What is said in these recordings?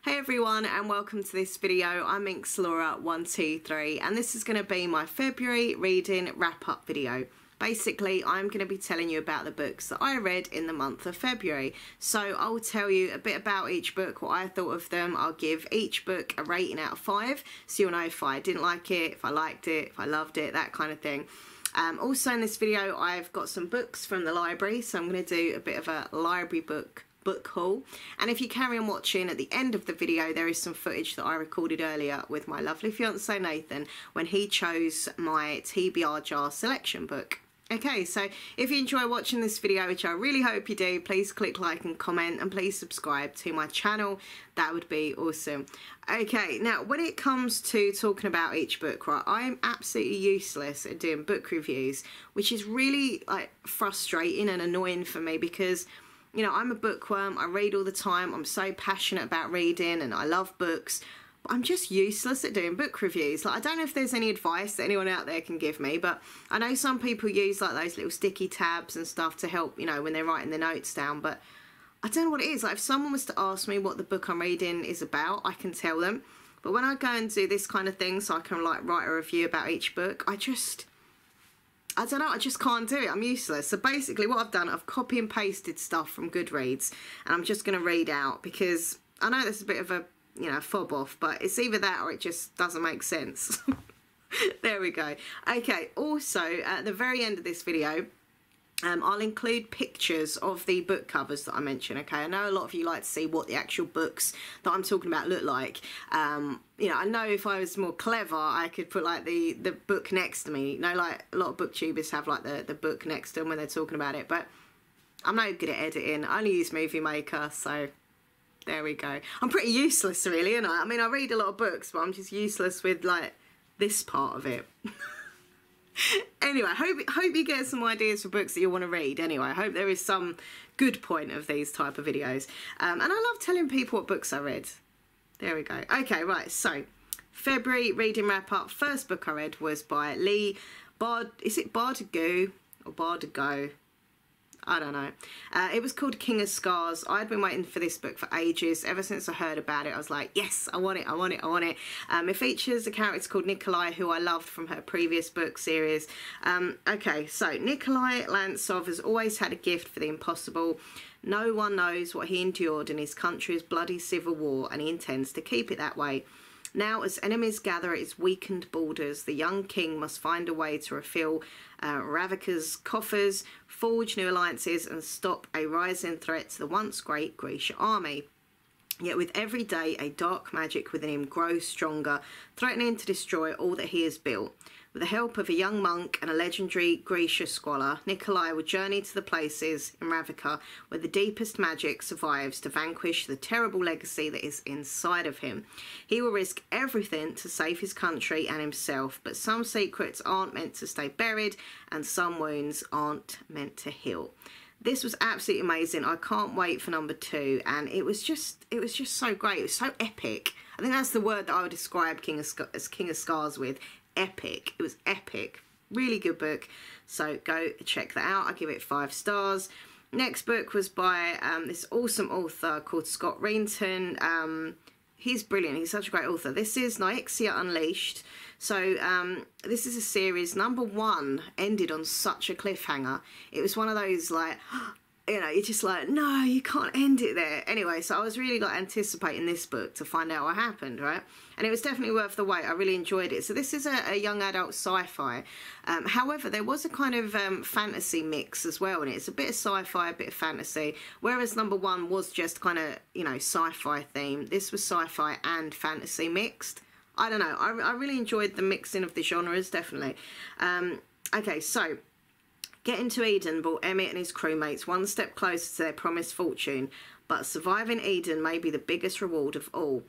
Hey everyone, and welcome to this video. I'm Laura123 and this is going to be my February reading wrap-up video. Basically, I'm going to be telling you about the books that I read in the month of February. So I'll tell you a bit about each book, what I thought of them. I'll give each book a rating out of 5, so you'll know if I didn't like it, if I liked it, if I loved it, that kind of thing. Also in this video, I've got some books from the library, so I'm going to do a bit of a library book haul. And if you carry on watching, at the end of the video there is some footage that I recorded earlier with my lovely fiance Nathan when he chose my TBR jar selection book. Okay, so if you enjoy watching this video, which I really hope you do, please click like and comment, and please subscribe to my channel. That would be awesome. Okay, now when it comes to talking about each book, right, I am absolutely useless at doing book reviews, which is really like frustrating and annoying for me because, you know, I'm a bookworm, I read all the time, I'm so passionate about reading and I love books, but I'm just useless at doing book reviews. Like, I don't know if there's any advice that anyone out there can give me, but I know some people use like those little sticky tabs and stuff to help, you know, when they're writing their notes down, but I don't know what it is. Like, if someone was to ask me what the book I'm reading is about, I can tell them, but when I go and do this kind of thing so I can like write a review about each book, I don't know, I just can't do it. I'm useless. So basically what I've done, I've copy and pasted stuff from Goodreads and I'm just going to read out because I know there's a bit of a, you know, fob off, but it's either that or it just doesn't make sense. There we go. Okay, also at the very end of this video, I'll include pictures of the book covers that I mentioned, okay? I know a lot of you like to see what the actual books that I'm talking about look like. You know, I know if I was more clever, I could put like the book next to me. You know, like a lot of booktubers have like the book next to them when they're talking about it, but I'm no good at editing. I only use Movie Maker, so there we go. I'm pretty useless really, aren't I? I mean, I read a lot of books, but I'm just useless with like this part of it. Anyway, hope you get some ideas for books that you want to read. Anyway, I hope there is some good point of these type of videos. And I love telling people what books I read. There we go. Okay, right, so February reading wrap up. First book I read was by Lee Bardugo or Bardugo? I don't know. It was called King of Scars. I'd been waiting for this book for ages. Ever since I heard about it, I was like, yes, I want it, I want it, I want it. It features a character called Nikolai, who I loved from her previous book series. Okay, so Nikolai Lantsov has always had a gift for the impossible. No one knows what he endured in his country's bloody civil war, and he intends to keep it that way. Now, as enemies gather at his weakened borders, the young king must find a way to refill Ravika's coffers, forge new alliances, and stop a rising threat to the once great Grisha army. Yet with every day, a dark magic within him grows stronger, threatening to destroy all that he has built. With the help of a young monk and a legendary Grisha scholar, Nikolai will journey to the places in Ravika where the deepest magic survives to vanquish the terrible legacy that is inside of him. He will risk everything to save his country and himself, but some secrets aren't meant to stay buried and some wounds aren't meant to heal. This was absolutely amazing. I can't wait for number 2, and it was just so great. It was so epic. I think that's the word that I would describe King of Scars with. Epic. It was epic. Really good book, so go check that out. I give it 5 stars. Next book was by this awesome author called Scott Reinton. He's brilliant. He's such a great author. This is Nyxia Unleashed. So this is a series. Number 1 ended on such a cliffhanger. It was one of those like, you know, you're just like, no, you can't end it there. Anyway, so I was really like anticipating this book to find out what happened, right? And it was definitely worth the wait. I really enjoyed it. So this is a young adult sci-fi. However, there was a kind of fantasy mix as well, and it's a bit of sci-fi, a bit of fantasy. Whereas number 1 was just kind of, you know, sci-fi theme. This was sci-fi and fantasy mixed. I don't know. I really enjoyed the mixing of the genres, definitely. Okay, so getting to Eden brought Emmett and his crewmates one step closer to their promised fortune, but surviving Eden may be the biggest reward of all.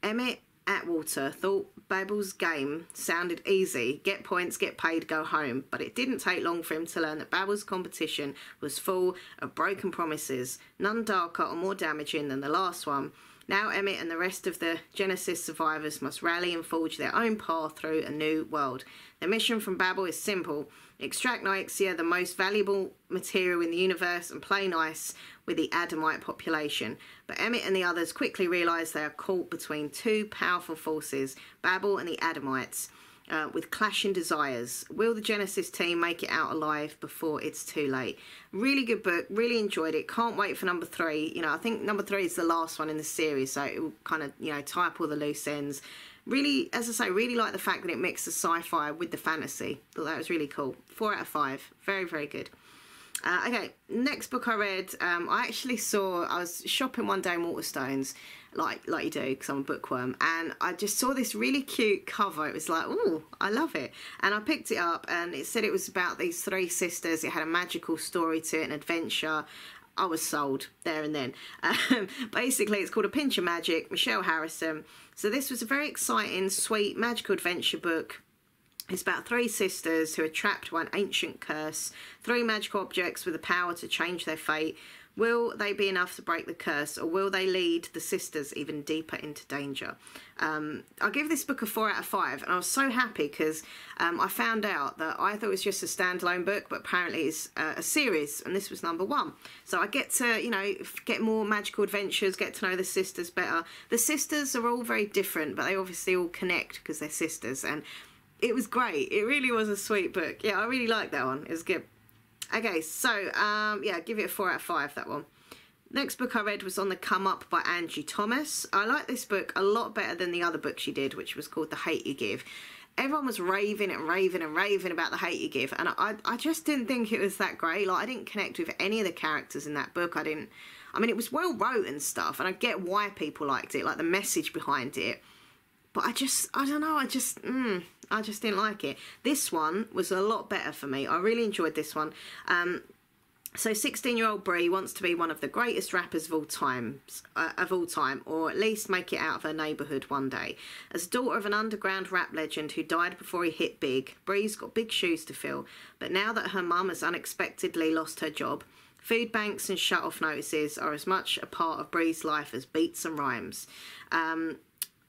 Emmett Atwater thought Babel's game sounded easy, get points, get paid, go home, but it didn't take long for him to learn that Babel's competition was full of broken promises, none darker or more damaging than the last one. Now Emmett and the rest of the Genesis survivors must rally and forge their own path through a new world. Their mission from Babel is simple: extract Nixia, the most valuable material in the universe, and play nice with the Adamite population. But Emmett and the others quickly realise they are caught between two powerful forces, Babel and the Adamites, with clashing desires. Will the Genesis team make it out alive before it's too late? Really good book, really enjoyed it. Can't wait for number 3. You know, I think number 3 is the last one in the series, so it will kind of, you know, tie up all the loose ends. Really, as I say, really like the fact that it mixes sci-fi with the fantasy. Thought that was really cool. 4 out of 5. Very, very good. Okay, next book I read, I actually saw, I was shopping one day in Waterstones, like you do, because I'm a bookworm, and I just saw this really cute cover. It was like, ooh, I love it. And I picked it up, and it said it was about these 3 sisters. It had a magical story to it, an adventure. I was sold there and then. Basically, it's called A Pinch of Magic, Michelle Harrison. So this was a very exciting, sweet, magical adventure book. It's about 3 sisters who are trapped by an ancient curse, 3 magical objects with the power to change their fate. Will they be enough to break the curse, or will they lead the sisters even deeper into danger? I'll give this book a 4 out of 5, and I was so happy because I found out that I thought it was just a standalone book, but apparently it's a series, and this was number 1. So I get to, you know, get more magical adventures, get to know the sisters better. The sisters are all very different, but they obviously all connect because they're sisters, and it was great. It really was a sweet book. Yeah, I really liked that one. It was good. Okay, so, yeah, give it a 4 out of 5, that one. Next book I read was On the Come Up by Angie Thomas. I like this book a lot better than the other book she did, which was called The Hate You Give. Everyone was raving and raving and raving about The Hate You Give, and I just didn't think it was that great. Like, I didn't connect with any of the characters in that book. I mean, it was well wrote and stuff, and I get why people liked it, like the message behind it. But I don't know, I just didn't like it. This one was a lot better for me. I really enjoyed this one. So 16-year-old Brie wants to be one of the greatest rappers of all time, or at least make it out of her neighbourhood one day. As daughter of an underground rap legend who died before he hit big, Brie's got big shoes to fill. But now that her mum has unexpectedly lost her job, food banks and shut-off notices are as much a part of Brie's life as beats and rhymes.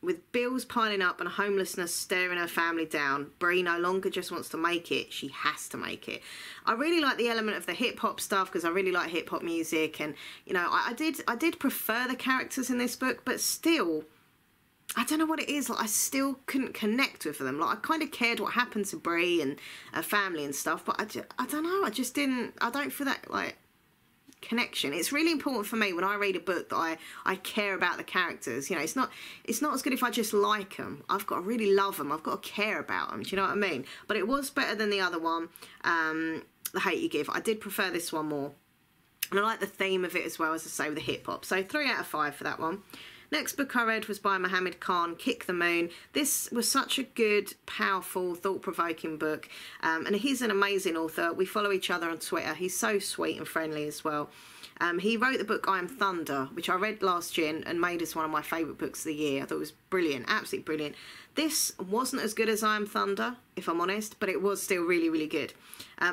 With bills piling up and homelessness staring her family down, Brie no longer just wants to make it, she has to make it. I really like the element of the hip-hop stuff because I really like hip-hop music, and, you know, I did prefer the characters in this book, but still, I don't know what it is, like, I still couldn't connect with them. Like, I kind of cared what happened to Brie and her family and stuff, but I don't know, I don't feel that, like, connection. It's really important for me when I read a book that I care about the characters. You know, it's not as good if I just like them. I've got to really love them. I've got to care about them. Do you know what I mean? But it was better than the other one, The Hate You Give. I did prefer this one more, and I like the theme of it as well, as I say, with the hip hop. So 3 out of 5 for that one. Next book I read was by Mohammed Khan, Kick the Moon. This was such a good, powerful, thought-provoking book. And he's an amazing author. We follow each other on Twitter. He's so sweet and friendly as well. He wrote the book I Am Thunder, which I read last year and made as one of my favourite books of the year. I thought it was brilliant, absolutely brilliant. This wasn't as good as I Am Thunder, if I'm honest, but it was still really, really good.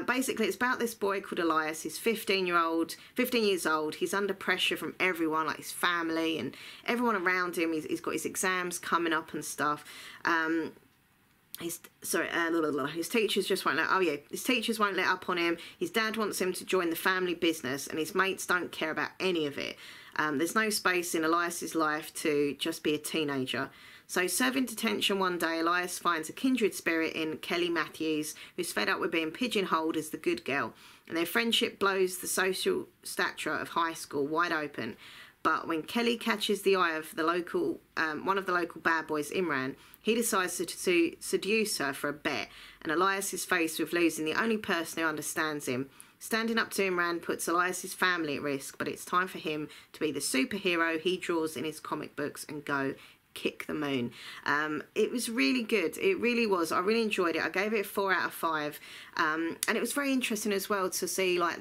Basically, it's about this boy called Elias. He's 15 years old. He's under pressure from everyone, like his family and everyone around him. He's got his exams coming up and stuff. His teachers just won't his teachers won't let up on him. His dad wants him to join the family business, and his mates don't care about any of it. There's no space in Elias's life to just be a teenager. So, serving detention one day, Elias finds a kindred spirit in Kelly Matthews, who's fed up with being pigeonholed as the good girl, and their friendship blows the social stature of high school wide open. But when Kelly catches the eye of the local, one of the local bad boys, Imran, he decides to seduce her for a bet, and Elias is faced with losing the only person who understands him. Standing up to Imran puts Elias's family at risk, but it's time for him to be the superhero he draws in his comic books and go kick the moon. It was really good. It really was. I really enjoyed it. I gave it a 4 out of 5. And it was very interesting as well to see, like,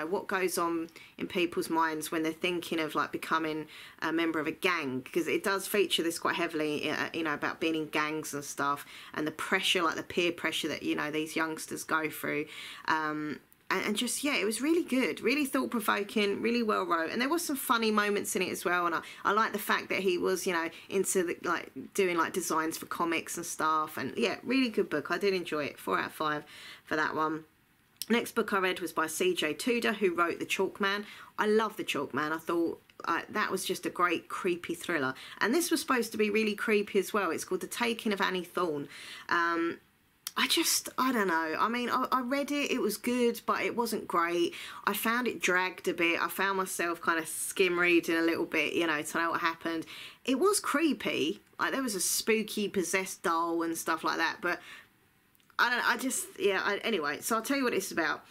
what goes on in people's minds when they're thinking of, like, becoming a member of a gang, because it does feature this quite heavily, about being in gangs and stuff, and the pressure, like the peer pressure that, these youngsters go through. And just, yeah, it was really good, really thought-provoking, really well wrote, and there was some funny moments in it as well. And I like the fact that he was, into doing designs for comics and stuff. And yeah, really good book. I did enjoy it. 4 out of 5 for that one. Next book I read was by C.J. Tudor, who wrote The Chalk Man. I love The Chalk Man. I thought that was just a great creepy thriller. And this was supposed to be really creepy as well. It's called The Taking of Annie Thorne. I don't know. I mean, I read it. It was good, but it wasn't great. I found it dragged a bit. I found myself kind of skim reading a little bit, you know, to know what happened. It was creepy. Like, there was a spooky possessed doll and stuff like that, but anyway, so I'll tell you what it's about.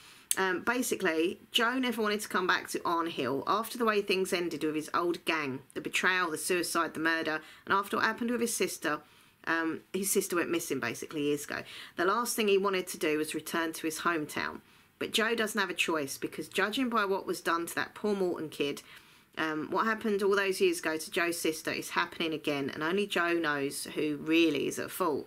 Basically, Joe never wanted to come back to Arnhill after the way things ended with his old gang, the betrayal, the suicide, the murder, and after what happened with his sister. His sister went missing basically years ago. The last thing he wanted to do was return to his hometown. But Joe doesn't have a choice, because judging by what was done to that poor Morton kid, what happened all those years ago to Joe's sister is happening again, and only Joe knows who really is at fault.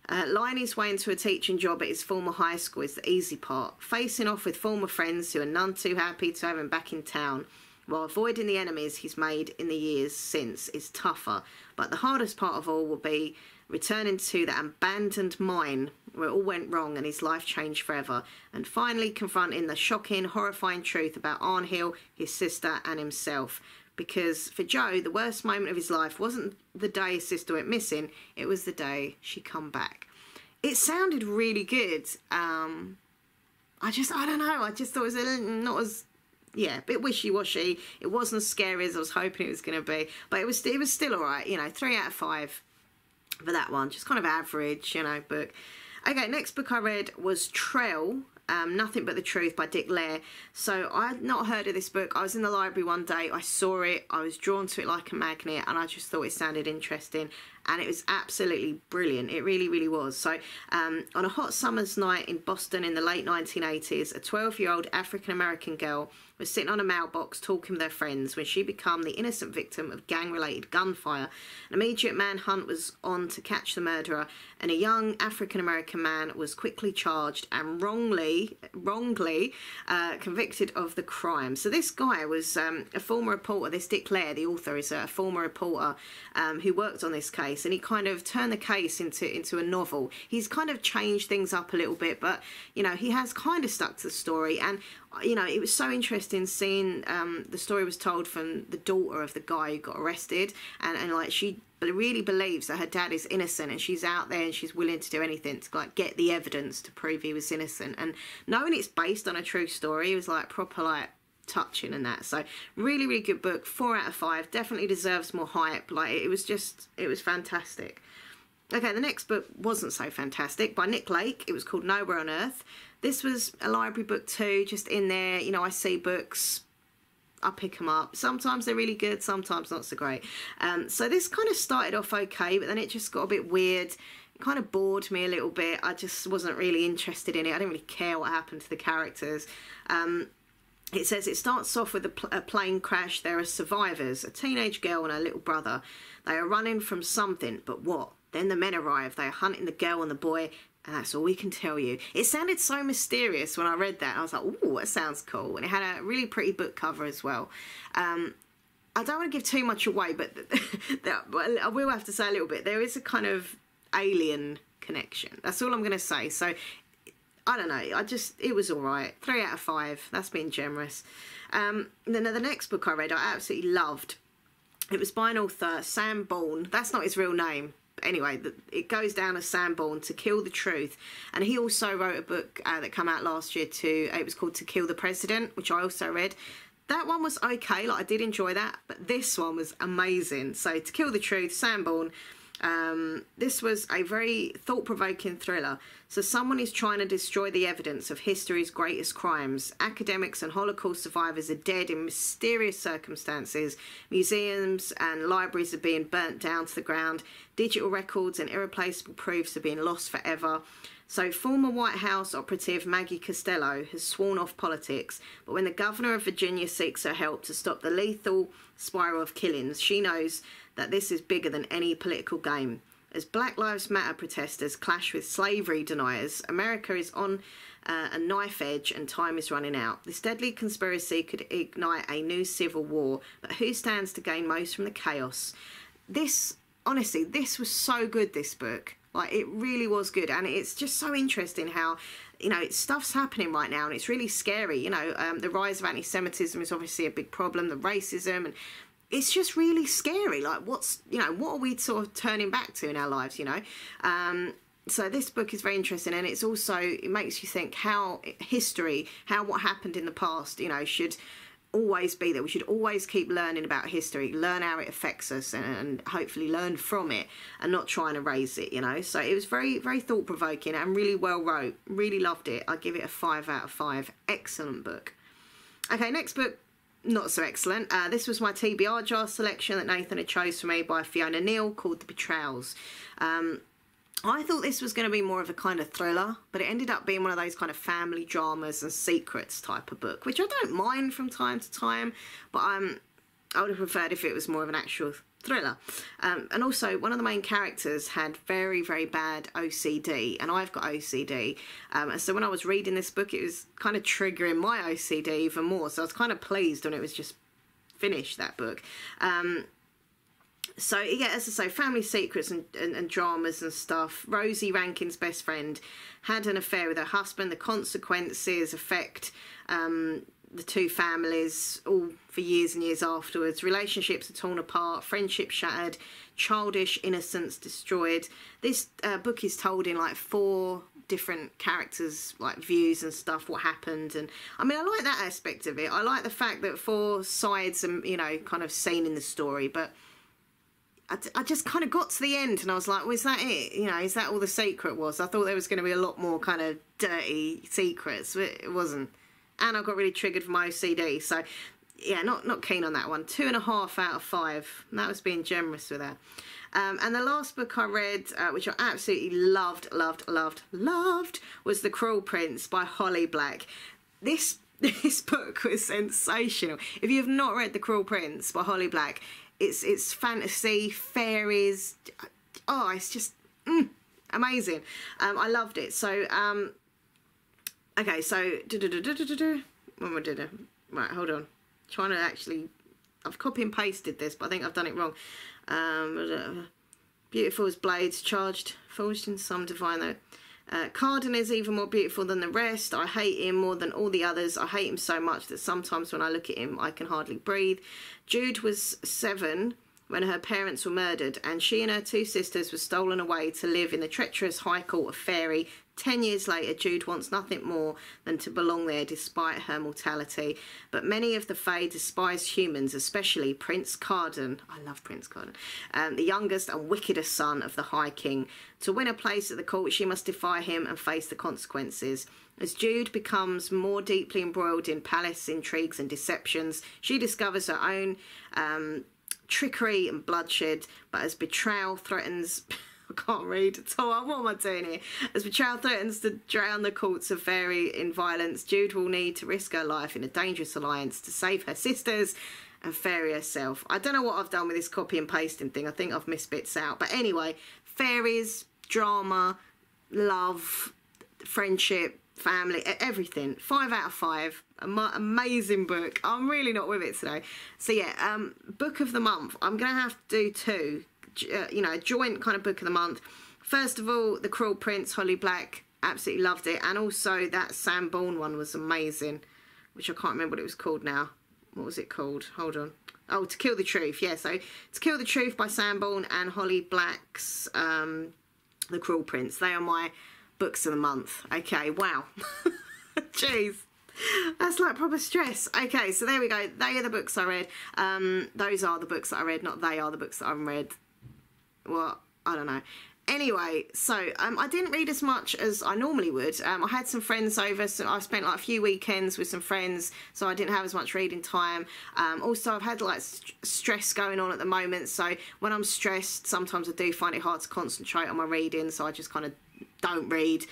Lying his way into a teaching job at his former high school is the easy part. Facing off with former friends who are none too happy to have him back in town, while avoiding the enemies he's made in the years since, is tougher. But the hardest part of all will be returning to that abandoned mine where it all went wrong and his life changed forever, and finally confronting the shocking, horrifying truth about Arnhill, his sister and himself. Because for Joe, the worst moment of his life wasn't the day his sister went missing, it was the day she come back. It sounded really good. I don't know, I just thought it was not as, a bit wishy-washy. It wasn't as scary as I was hoping it was going to be, but it was still alright, you know, 3 out of 5 for that one. Just kind of average, you know, book. Okay, next book I read was Trell, Nothing But the Truth by Dick Lair. So I had not heard of this book. I was in the library one day, I saw it, I was drawn to it like a magnet, and I just thought it sounded interesting, and it was absolutely brilliant. It really, really was. So on a hot summer's night in Boston in the late 1980s, a 12-year-old African-American girl was sitting on a mailbox talking with her friends when she became the innocent victim of gang-related gunfire. An immediate manhunt was on to catch the murderer, and a young African-American man was quickly charged and wrongly convicted of the crime. So this guy was a former reporter. This Dick Lair, the author, is a former reporter who worked on this case, and he kind of turned the case into a novel. He's kind of changed things up a little bit, but, you know, he has kind of stuck to the story. And, you know, it was so interesting seeing the story was told from the daughter of the guy who got arrested, and like, she really believes that her dad is innocent, and she's out there and she's willing to do anything to like get the evidence to prove he was innocent. And knowing it's based on a true story, it was like proper like touching and that. So really, really good book. 4 out of 5. Definitely deserves more hype. Like, it was fantastic. Okay, the next book wasn't so fantastic, by Nick Lake. It was called Nowhere on Earth. This was a library book too, just in there. You know, I see books, I pick them up. Sometimes they're really good, sometimes not so great. So this kind of started off okay, but then it just got a bit weird. It kind of bored me a little bit. I just wasn't really interested in it. I didn't really care what happened to the characters. It says it starts off with a plane crash. There are survivors, a teenage girl and her little brother. They are running from something, but what? Then the men arrive. They are hunting the girl and the boy, and that's all we can tell you. It sounded so mysterious when I read that. I was like, ooh, that sounds cool. And it had a really pretty book cover as well. I don't want to give too much away, but I will have to say a little bit. There is a kind of alien connection. That's all I'm going to say. So, I don't know. It was all right. 3 out of 5. That's being generous. Then the next book I read, I absolutely loved. It was by an author, Sam Bourne. That's not his real name. Anyway, it goes down as Sam Bourne, To Kill the Truth. And he also wrote a book that came out last year too. It was called To Kill the President, which I also read. That one was okay, like I did enjoy that, but this one was amazing. So To Kill the Truth, Sam Bourne. This was a very thought-provoking thriller. So someone is trying to destroy the evidence of history's greatest crimes. Academics and Holocaust survivors are dead in mysterious circumstances. Museums and libraries are being burnt down to the ground. Digital records and irreplaceable proofs are being lost forever. So former White House operative Maggie Costello has sworn off politics, but when the governor of Virginia seeks her help to stop the lethal spiral of killings, she knows that this is bigger than any political game. As Black Lives Matter protesters clash with slavery deniers, America is on a knife edge and time is running out. This deadly conspiracy could ignite a new civil war, but who stands to gain most from the chaos? Honestly, this was so good, this book. Like, it really was good, and it's just so interesting how, you know, stuff's happening right now, and it's really scary. You know, the rise of anti-Semitism is obviously a big problem, the racism, and it's just really scary. Like, what's, you know, what are we sort of turning back to in our lives, you know? So this book is very interesting, and it's also, it makes you think how history, how what happened in the past, you know, should always be there. We should always keep learning about history, learn how it affects us, and hopefully learn from it and not try and erase it, you know. So it was very, very thought-provoking and really well wrote. Really loved it. I give it a 5 out of 5. Excellent book. Okay, next book, not so excellent. This was my TBR jar selection that Nathan had chose for me by Fiona Neal, called The Betrayals. I thought this was going to be more of a kind of thriller, but it ended up being one of those kind of family dramas and secrets type of book, which I don't mind from time to time, but I would have preferred if it was more of an actual thriller. And also, one of the main characters had very, very bad OCD, and I've got OCD. And so when I was reading this book, it was kind of triggering my OCD even more, so I was kind of pleased when it was just finished, that book. So, yeah, as I say, family secrets and dramas and stuff. Rosie Rankin's best friend had an affair with her husband. The consequences affect the two families all for years and years afterwards. Relationships are torn apart, friendships shattered, childish innocence destroyed. This book is told in, like, 4 different characters, like, views and stuff, what happened. And I mean, I like that aspect of it. I like the fact that 4 sides are, you know, kind of seen in the story, but I just kind of got to the end and I was like, well, is that it? You know, is that all the secret was? I thought there was going to be a lot more kind of dirty secrets, but it wasn't. And I got really triggered for my OCD. So, yeah, not keen on that one. 2.5 out of 5. That was being generous with that. And the last book I read, which I absolutely loved, was The Cruel Prince by Holly Black. This book was sensational. If you have not read The Cruel Prince by Holly Black, it's fantasy, fairies. Oh, it's just amazing. I loved it. So, okay, so what am I doing? Right, hold on. Trying to actually, I've copy and pasted this, but I think I've done it wrong. Beautiful as blades, charged, forged in some divine though. Carden is even more beautiful than the rest. I hate him more than all the others. I hate him so much that sometimes when I look at him, I can hardly breathe. Jude was 7 when her parents were murdered, and she and her 2 sisters were stolen away to live in the treacherous High Court of Fairy. 10 years later, Jude wants nothing more than to belong there despite her mortality. But many of the Fae despise humans, especially Prince Carden. I love Prince Carden. The youngest and wickedest son of the High King. To win a place at the court, she must defy him and face the consequences. As Jude becomes more deeply embroiled in palace intrigues and deceptions, she discovers her own trickery and bloodshed, but as betrayal threatens... I can't read at all. What am I doing here? As betrayal threatens to drown the courts of fairy in violence, Jude will need to risk her life in a dangerous alliance to save her sisters and fairy herself. I don't know what I've done with this copy and pasting thing. I think I've missed bits out. But anyway, fairies, drama, love, friendship, family, everything. 5 out of 5. Amazing book. I'm really not with it today. So yeah, book of the month. I'm going to have to do 2. You know, a joint kind of book of the month. First of all, The Cruel Prince, Holly Black, absolutely loved it. And also that Sam Bourne one was amazing, which I can't remember what it was called now. What was it called? Hold on. Oh, To Kill the Truth. Yeah, so To Kill the Truth by Sam Bourne and Holly Black's The Cruel Prince. They are my books of the month. Okay, wow. Jeez. That's like proper stress. Okay, so there we go. They are the books I read. Those are the books that I read, not they are the books that I've read. Well, I don't know. Anyway, so I didn't read as much as I normally would. I had some friends over, so I spent like a few weekends with some friends, so I didn't have as much reading time. Also, I've had like stress going on at the moment, so when I'm stressed, sometimes I do find it hard to concentrate on my reading, so I just kind of don't read.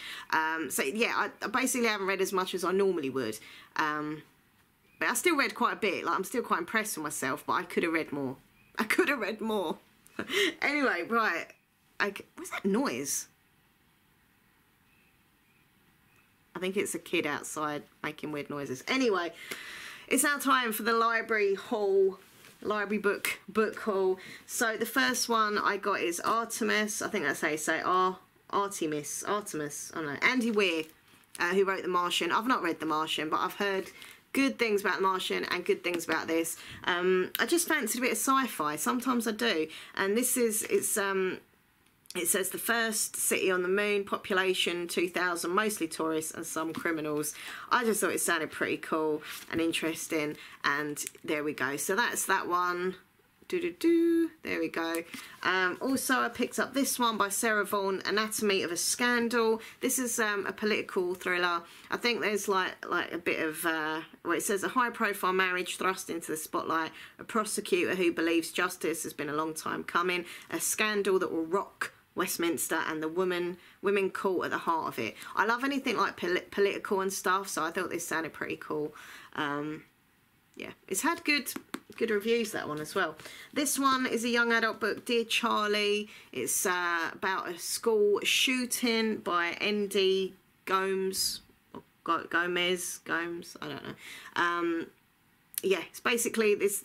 So yeah, I basically haven't read as much as I normally would. But I still read quite a bit. Like, I'm still quite impressed with myself, but I could have read more. I could have read more. Anyway, right. What's that noise? I think it's a kid outside making weird noises. Anyway, it's now time for the library haul. Library book haul. So the first one I got is Artemis. I think that's how you say Artemis, I don't know, Andy Weir, who wrote The Martian. I've not read The Martian, but I've heard good things about The Martian and good things about this. I just fancied a bit of sci-fi. Sometimes I do. And this is, it says the first city on the moon, population 2,000, mostly tourists and some criminals. I just thought it sounded pretty cool and interesting. And there we go. So that's that one. There we go. Also, I picked up this one by Sarah Vaughan, Anatomy of a Scandal. This is a political thriller. I think there's like a bit of, well, it says a high-profile marriage thrust into the spotlight, a prosecutor who believes justice has been a long time coming, a scandal that will rock Westminster, and the women caught at the heart of it. I love anything like political and stuff, so I thought this sounded pretty cool. Yeah, it's had good reviews, that one as well. This one is a young adult book, Dear Charlie. It's about a school shooting by N.D. Gomes, I don't know. Yeah, it's basically this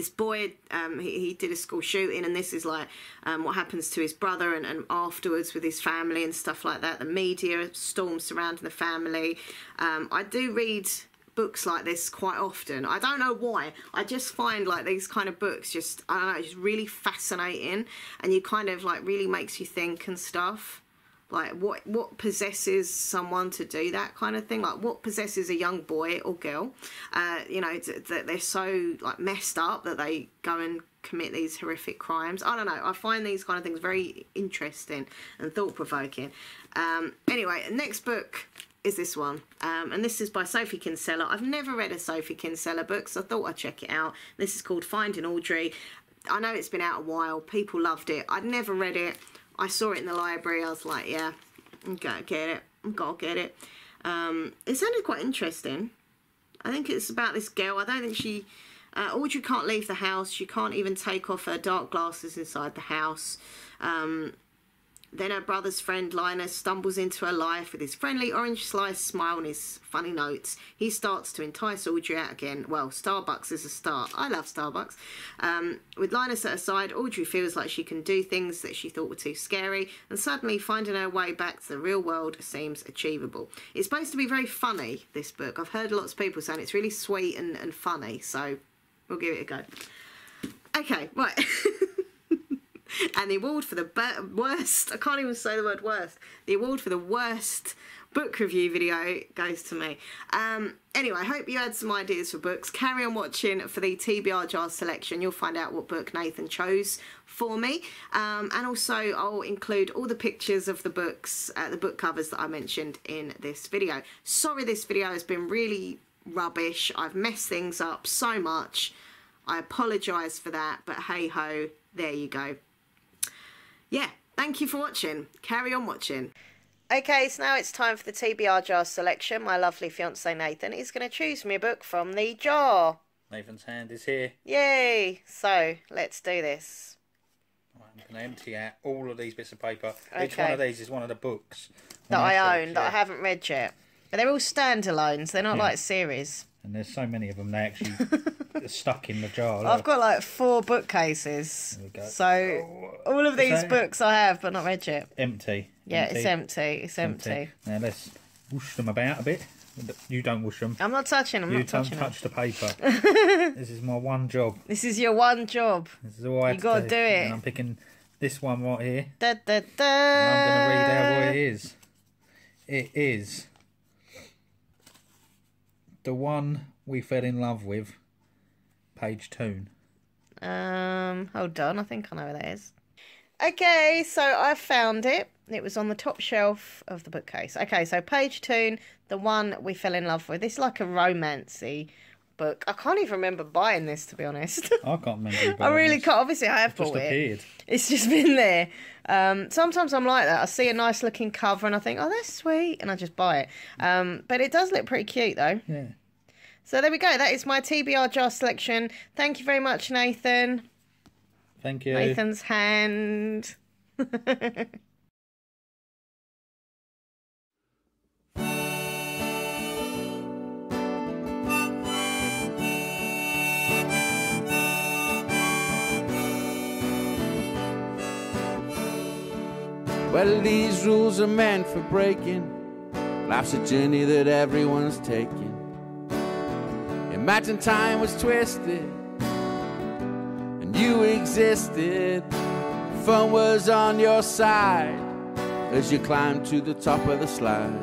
boy, he did a school shooting, and this is like what happens to his brother and afterwards with his family and stuff like that. The media storm surrounding the family. I do read books like this quite often. I don't know why. I just find like these kind of books just, I don't know, just really fascinating, and you kind of like really makes you think and stuff. Like what possesses someone to do that kind of thing? Like what possesses a young boy or girl, you know, that they're so like messed up that they go and commit these horrific crimes. I don't know. I find these kind of things very interesting and thought-provoking. Anyway, next book is this one, and this is by Sophie Kinsella. I've never read a Sophie Kinsella book, so I thought I'd check it out. This is called Finding Audrey. I know it's been out a while. People loved it. I'd never read it. I saw it in the library. I was like, yeah, I'm gonna get it. I'm gonna get it. It sounded quite interesting. I think it's about this girl. I don't think she... Audrey can't leave the house. She can't even take off her dark glasses inside the house. Then her brother's friend Linus stumbles into her life with his friendly orange slice smile and his funny notes. He starts to entice Audrey out again. Well, Starbucks is a start. I love Starbucks. With Linus at her side, Audrey feels like she can do things that she thought were too scary, and suddenly finding her way back to the real world seems achievable. It's supposed to be very funny, this book. I've heard lots of people saying it's really sweet and funny, so we'll give it a go. Okay, right. And the award for the worst, I can't even say the word worst, the award for the worst book review video goes to me. Anyway, I hope you had some ideas for books. Carry on watching for the TBR jar selection. You'll find out what book Nathan chose for me. And also I'll include all the pictures of the books, the book covers that I mentioned in this video. Sorry this video has been really rubbish. I've messed things up so much. I apologise for that, but hey ho, there you go. Yeah, thank you for watching. Carry on watching. Okay, so now it's time for the TBR jar selection. My lovely fiance Nathan is going to choose me a book from the jar. Nathan's hand is here. Yay! So, let's do this. Right, I'm going to empty out all of these bits of paper. Okay. Each one of these is one of the books that I own, that I haven't read yet. But they're all standalones. They're not like series. And there's so many of them, they actually are stuck in the jar. Look. I've got like 4 bookcases. There we go. So all of these books I have, but not read yet. Empty. Yeah, empty. It's empty. It's empty. Now let's whoosh them about a bit. You don't whoosh them. I'm not touching them. You don't touch the paper. This is my one job. This is your one job. This is all I have to do. You got to do it. And I'm picking this one right here. Da, da, da. And I'm going to read out what it is. It is The One We Fell in Love With, page 2. Hold on, I think I know where that is. Okay, so I found it. It was on the top shelf of the bookcase. Okay, so page 2, The One We Fell in Love With. This is like a romancy book. I can't even remember buying this, to be honest. I can't remember. I really can't. Obviously, I have bought it. Appeared. It's just been there. Sometimes I'm like that. I see a nice looking cover and I think, oh, that's sweet, and I just buy it. But it does look pretty cute, though. Yeah. So there we go. That is my TBR jar selection. Thank you very much, Nathan. Thank you. Nathan's hand. Well, these rules are meant for breaking. Life's a journey that everyone's taking. Imagine time was twisted and you existed. Fun was on your side as you climbed to the top of the slide.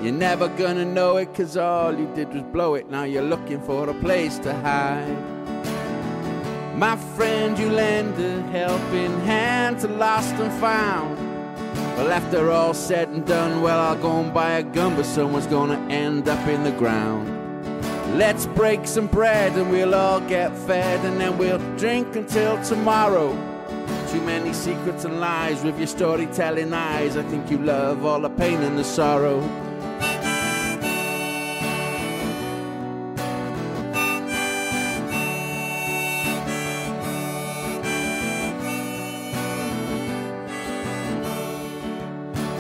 You're never gonna know it, 'cause all you did was blow it. Now you're looking for a place to hide. My friend, you lend a helping hand to lost and found. Well, after all said and done, well, I'll go and buy a gun, but someone's gonna end up in the ground. Let's break some bread and we'll all get fed, and then we'll drink until tomorrow. Too many secrets and lies with your storytelling eyes. I think you love all the pain and the sorrow.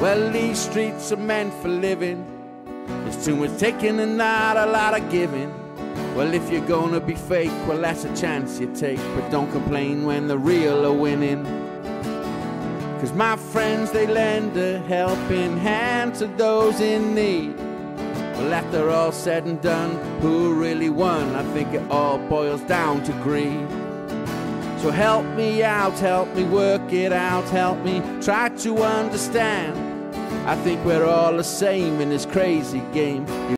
Well, these streets are meant for living. There's too much taking and not a lot of giving. Well, if you're gonna be fake, well, that's a chance you take. But don't complain when the real are winning. 'Cause my friends, they lend a helping hand to those in need. Well, after all said and done, who really won? I think it all boils down to greed. So help me out, help me work it out, help me try to understand. I think we're all the same in this crazy game.